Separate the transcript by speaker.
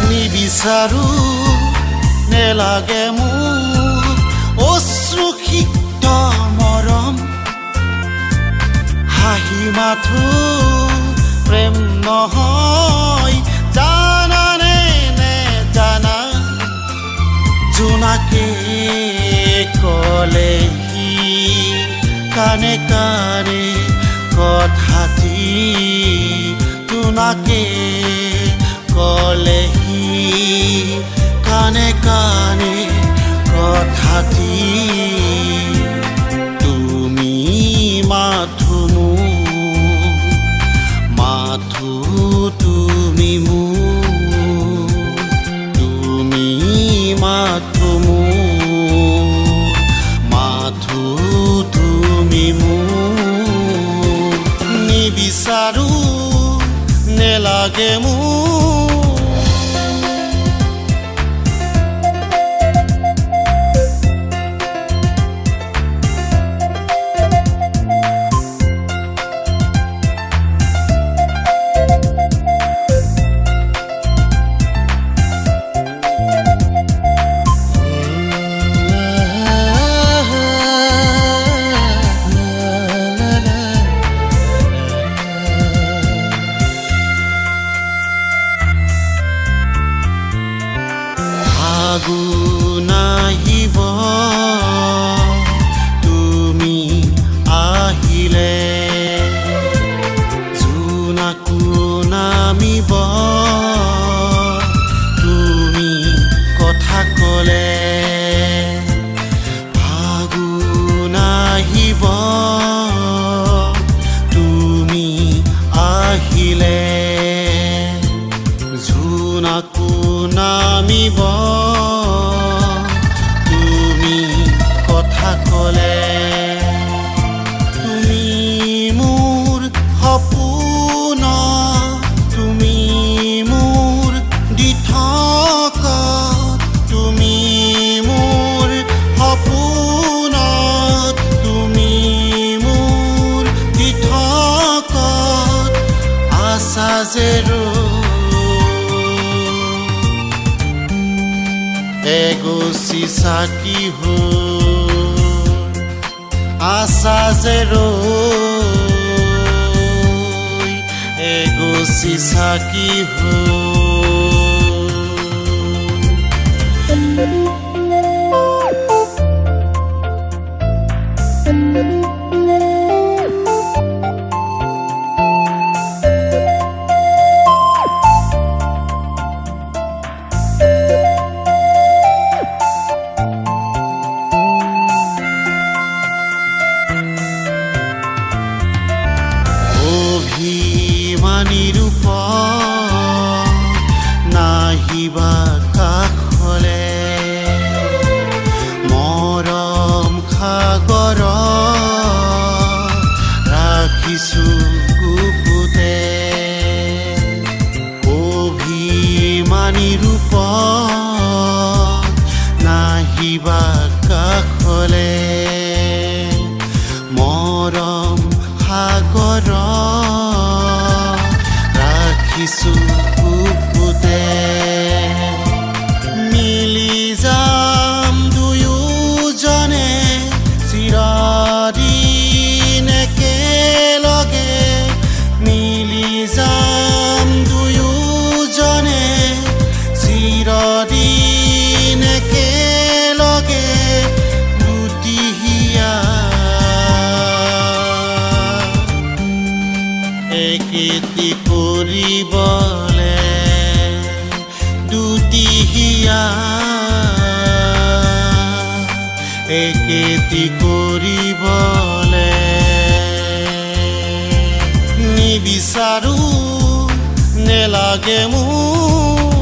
Speaker 1: নিবিচাৰো নেলাগে মোক অশ্ৰুসিক্ত মৰম হাঁহি মাথো প্ৰেম নহয় জানানে নে জানা জোনাকে কলেহি কানে কানে কথাটি জোনাকে কলেহি কানে কানে কথাটি তুমি মাথো মাথো তুমি তুমি মাথো মাথো তুমি নিবিচাৰো নেলাগে মোক ফাগুন আহিব তুমি আহিলে জোনাকো নামিব তুমি কথা ক'লে ফাগুন আহিব তুমি আহিলে জোনাকো নামিব তুমি কথা ক'লে তুমি মোৰ সপোন তুমি মোৰ দি থকা তুমি মোৰ সপোন তুমি মোৰ দি থকা আশা যে এগছি চাকি হ'ল আশা যে ৰৈ এগছি চাকি হ'ল অভিমানী ৰূপ নাহিবা কাষলে মৰম সাগৰ ৰাখিছোঁ বুকুতে অভিমানী ৰূপ নাহিবা কাষলে মৰম সাগৰ ৰাখিছোঁ বুকুতে মিলি যাম দুয়োজনে চিৰদিন একেলগে মিলি যাম দুয়োজনে চিৰদিন একেলগে দুটিহিয়া একেটি কৰিবলে দুটিহিয়া একেটি কৰিবলে নিবিচাৰো নেলাগে মোক